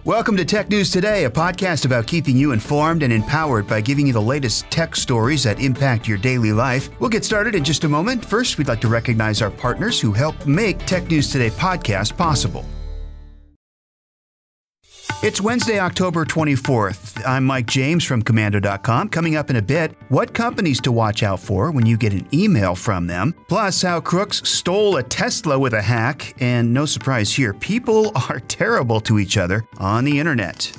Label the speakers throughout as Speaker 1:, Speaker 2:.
Speaker 1: Welcome to Tech News Today, a podcast about keeping you informed and empowered by giving you the latest tech stories that impact your daily life. We'll get started in just a moment. First, we'd like to recognize our partners who help make Tech News Today podcast possible. It's Wednesday, October 24th. I'm Mike James from Commando.com. Coming up in a bit, what companies to watch out for when you get an email from them, plus how crooks stole a Tesla with a hack, and no surprise here, people are terrible to each other on the internet.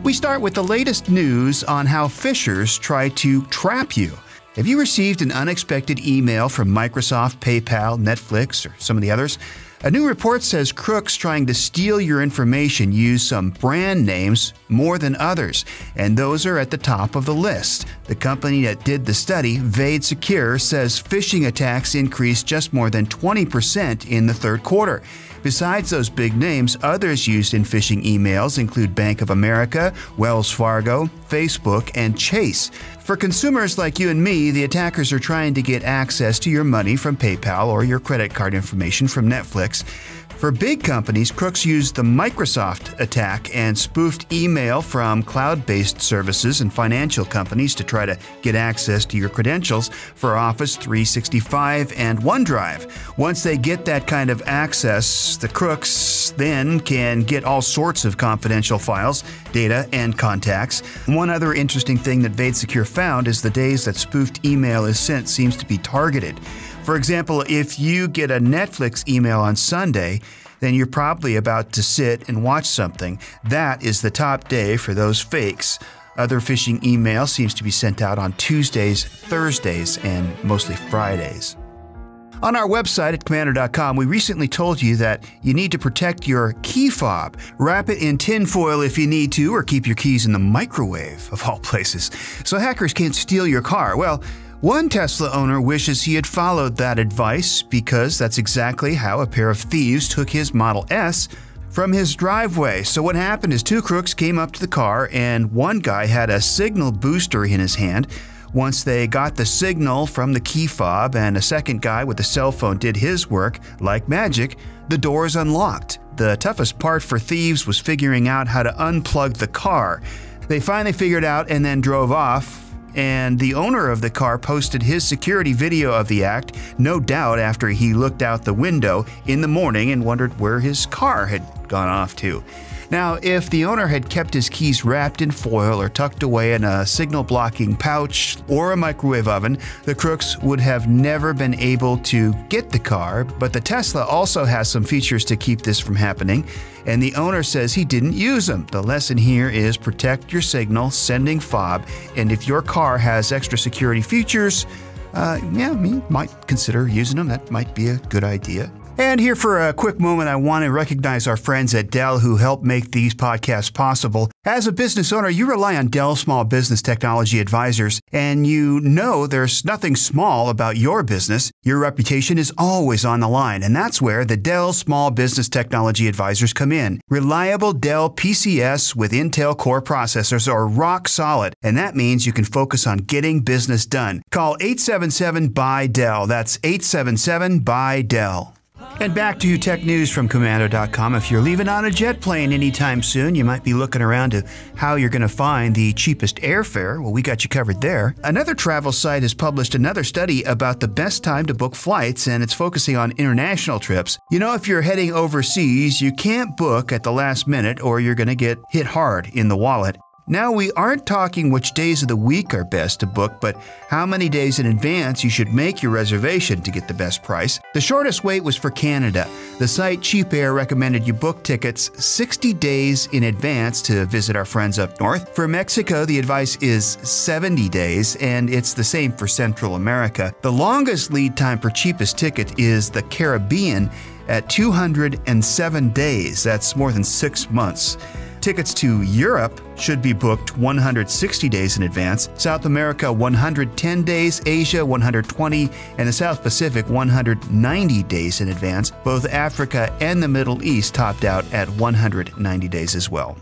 Speaker 1: We start with the latest news on how phishers try to trap you. Have you received an unexpected email from Microsoft, PayPal, Netflix, or some of the others? A new report says crooks trying to steal your information use some brand names more than others, and those are at the top of the list. The company that did the study, Vade Secure, says phishing attacks increased just more than 20% in the third quarter. Besides those big names, others used in phishing emails include Bank of America, Wells Fargo, Facebook, and Chase. For consumers like you and me, the attackers are trying to get access to your money from PayPal or your credit card information from Netflix. For big companies, crooks used the Microsoft attack and spoofed email from cloud-based services and financial companies to try to get access to your credentials for Office 365 and OneDrive. Once they get that kind of access, the crooks then can get all sorts of confidential files, data, and contacts. One other interesting thing that Vade Secure found is the days that spoofed email is sent seems to be targeted. For example, if you get a Netflix email on Sunday, then you're probably about to sit and watch something. That is the top day for those fakes. Other phishing email seems to be sent out on Tuesdays, Thursdays, and mostly Fridays. On our website at Commando.com, we recently told you that you need to protect your key fob. Wrap it in tinfoil if you need to, or keep your keys in the microwave, of all places, so hackers can't steal your car. Well, one Tesla owner wishes he had followed that advice because that's exactly how a pair of thieves took his Model S from his driveway. So what happened is two crooks came up to the car and one guy had a signal booster in his hand. Once they got the signal from the key fob and a second guy with a cell phone did his work, like magic, the doors unlocked. The toughest part for thieves was figuring out how to unplug the car. They finally figured out and then drove off. And the owner of the car posted his security video of the act, no doubt after he looked out the window in the morning and wondered where his car had gone off to. Now, if the owner had kept his keys wrapped in foil or tucked away in a signal-blocking pouch or a microwave oven, the crooks would have never been able to get the car. But the Tesla also has some features to keep this from happening, and the owner says he didn't use them. The lesson here is protect your signal, sending fob, and if your car has extra security features, you might consider using them. That might be a good idea. And here for a quick moment, I want to recognize our friends at Dell who help make these podcasts possible. As a business owner, you rely on Dell Small Business Technology Advisors, and you know there's nothing small about your business. Your reputation is always on the line, and that's where the Dell Small Business Technology Advisors come in. Reliable Dell PCS with Intel Core processors are rock solid, and that means you can focus on getting business done. Call 877-BUY-DELL. That's 877-BUY-DELL. And back to tech news from Commando.com. If you're leaving on a jet plane anytime soon, you might be looking around to how you're going to find the cheapest airfare. Well, we got you covered there. Another travel site has published another study about the best time to book flights, and it's focusing on international trips. You know, if you're heading overseas, you can't book at the last minute or you're going to get hit hard in the wallet. Now, we aren't talking which days of the week are best to book, but how many days in advance you should make your reservation to get the best price. The shortest wait was for Canada. The site Cheap Air recommended you book tickets 60 days in advance to visit our friends up north. For Mexico, the advice is 70 days, and it's the same for Central America. The longest lead time for cheapest ticket is the Caribbean at 207 days. That's more than 6 months. Tickets to Europe should be booked 160 days in advance, South America 110 days, Asia 120, and the South Pacific 190 days in advance. Both Africa and the Middle East topped out at 190 days as well.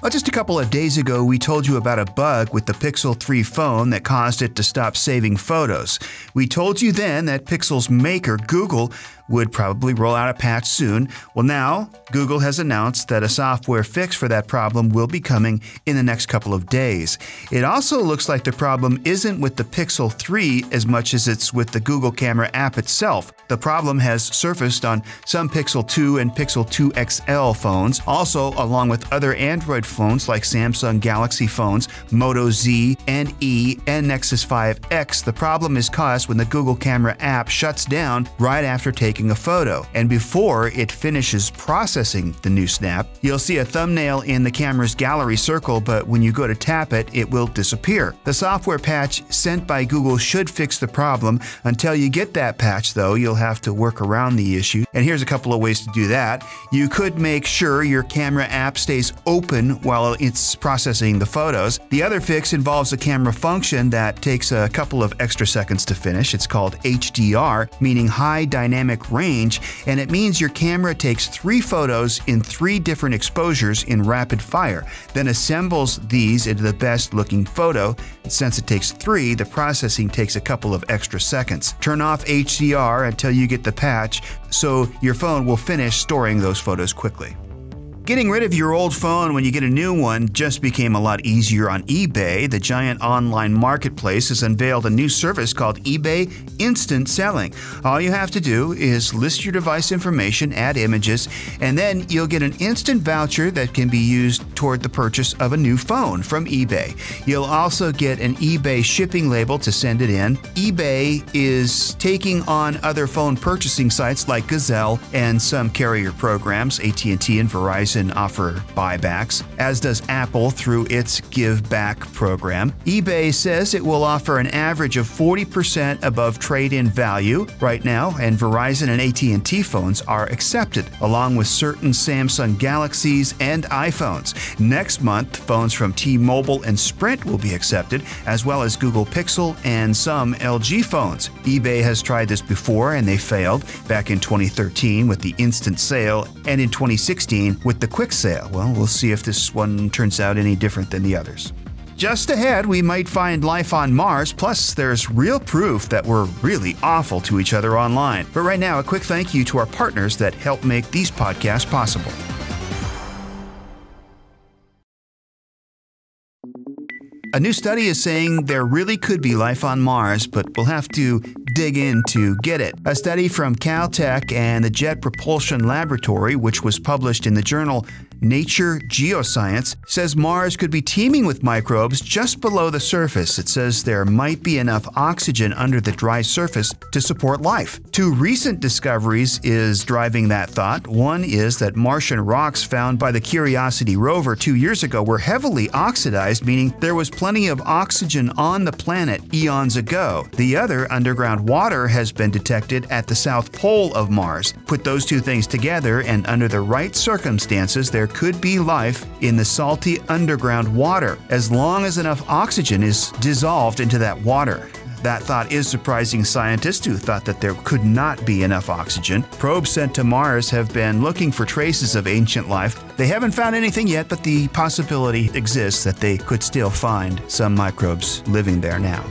Speaker 1: Well, just a couple of days ago, we told you about a bug with the Pixel 3 phone that caused it to stop saving photos. We told you then that Pixel's maker, Google, would probably roll out a patch soon. Well, now Google has announced that a software fix for that problem will be coming in the next couple of days. It also looks like the problem isn't with the Pixel 3 as much as it's with the Google Camera app itself. The problem has surfaced on some Pixel 2 and Pixel 2 XL phones, also along with other Android phones like Samsung Galaxy phones, Moto Z and E, and Nexus 5X. The problem is caused when the Google Camera app shuts down right after taking a photo. And before it finishes processing the new snap, you'll see a thumbnail in the camera's gallery circle, but when you go to tap it, it will disappear. The software patch sent by Google should fix the problem. Until you get that patch, though, you'll have to work around the issue. And here's a couple of ways to do that. You could make sure your camera app stays open while it's processing the photos. The other fix involves a camera function that takes a couple of extra seconds to finish. It's called HDR, meaning high dynamic range, and it means your camera takes 3 photos in 3 different exposures in rapid fire, then assembles these into the best looking photo. And since it takes 3, the processing takes a couple of extra seconds. Turn off HDR until you get the patch, so your phone will finish storing those photos quickly. Getting rid of your old phone when you get a new one just became a lot easier on eBay. The giant online marketplace has unveiled a new service called eBay Instant Selling. All you have to do is list your device information, add images, and then you'll get an instant voucher that can be used toward the purchase of a new phone from eBay. You'll also get an eBay shipping label to send it in. eBay is taking on other phone purchasing sites like Gazelle and some carrier programs. AT&T and Verizon offer buybacks, as does Apple through its Give Back program. eBay says it will offer an average of 40% above trade-in value right now, and Verizon and AT&T phones are accepted, along with certain Samsung Galaxies and iPhones. Next month, phones from T-Mobile and Sprint will be accepted, as well as Google Pixel and some LG phones. eBay has tried this before and they failed, back in 2013 with the instant sale and in 2016 with the quick sale. Well, we'll see if this one turns out any different than the others. Just ahead, we might find life on Mars, plus there's real proof that we're really awful to each other online. But right now, a quick thank you to our partners that help make these podcasts possible. A new study is saying there really could be life on Mars, but we'll have to dig in to get it. A study from Caltech and the Jet Propulsion Laboratory, which was published in the journal Nature Geoscience, says Mars could be teeming with microbes just below the surface. It says there might be enough oxygen under the dry surface to support life. 2 recent discoveries is driving that thought. One is that Martian rocks found by the Curiosity rover 2 years ago were heavily oxidized, meaning there was plenty of oxygen on the planet eons ago. The other, underground water, has been detected at the South Pole of Mars. Put those 2 things together, and under the right circumstances, there could be life in the salty underground water, as long as enough oxygen is dissolved into that water. That thought is surprising scientists who thought that there could not be enough oxygen. Probes sent to Mars have been looking for traces of ancient life. They haven't found anything yet, but the possibility exists that they could still find some microbes living there now.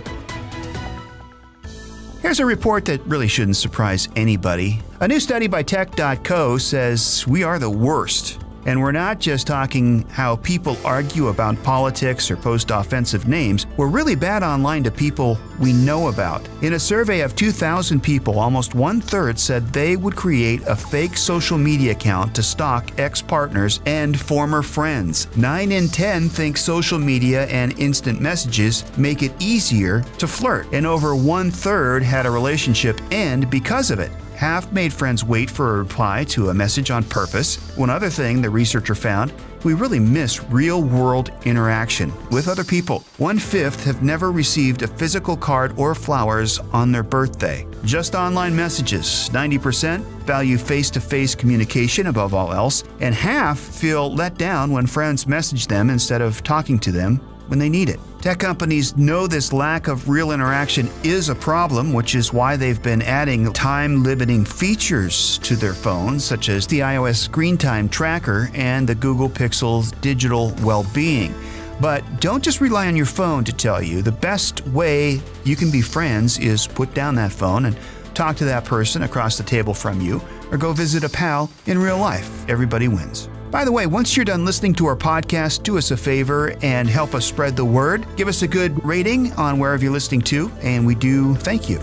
Speaker 1: Here's a report that really shouldn't surprise anybody. A new study by Tech.co says we are the worst. And we're not just talking how people argue about politics or post offensive names. We're really bad online to people we know about. In a survey of 2,000 people, almost 1/3 said they would create a fake social media account to stalk ex-partners and former friends. 9 in 10 think social media and instant messages make it easier to flirt, and over 1/3 had a relationship end because of it. Half made friends wait for a reply to a message on purpose. One other thing the researcher found, we really miss real-world interaction with other people. 1/5 have never received a physical card or flowers on their birthday. Just online messages. 90% value face-to-face communication above all else, and half feel let down when friends message them instead of talking to them when they need it. Tech companies know this lack of real interaction is a problem, which is why they've been adding time-limiting features to their phones, such as the iOS Screen Time Tracker and the Google Pixel's Digital Well-Being. But don't just rely on your phone to tell you. The best way you can be friends is put down that phone and talk to that person across the table from you, or go visit a pal in real life. Everybody wins. By the way, once you're done listening to our podcast, do us a favor and help us spread the word. Give us a good rating on wherever you're listening to, and we do thank you.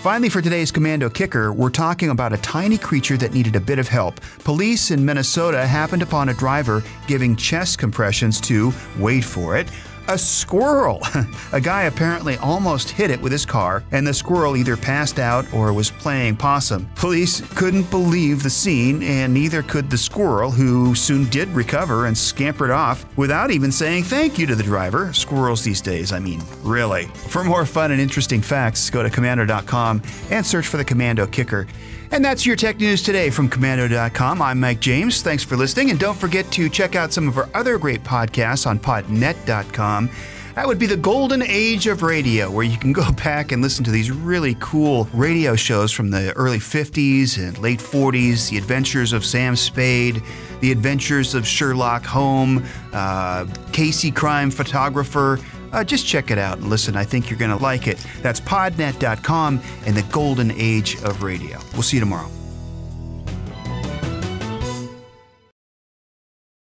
Speaker 1: Finally, for today's Commando Kicker, we're talking about a tiny creature that needed a bit of help. Police in Minnesota happened upon a driver giving chest compressions to, wait for it, a squirrel. A guy apparently almost hit it with his car, and the squirrel either passed out or was playing possum. Police couldn't believe the scene, and neither could the squirrel, who soon did recover and scampered off without even saying thank you to the driver. Squirrels these days, I mean, really. For more fun and interesting facts, go to Commando.com and search for the Commando Kicker. And that's your tech news today from Commando.com. I'm Mike James. Thanks for listening. And don't forget to check out some of our other great podcasts on podnet.com. That would be the golden age of radio, where you can go back and listen to these really cool radio shows from the early 50s and late 40s, The Adventures of Sam Spade, The Adventures of Sherlock Holmes, Casey Crime Photographer. Just check it out and listen. I think you're going to like it. That's podnet.com and the golden age of radio. We'll see you tomorrow.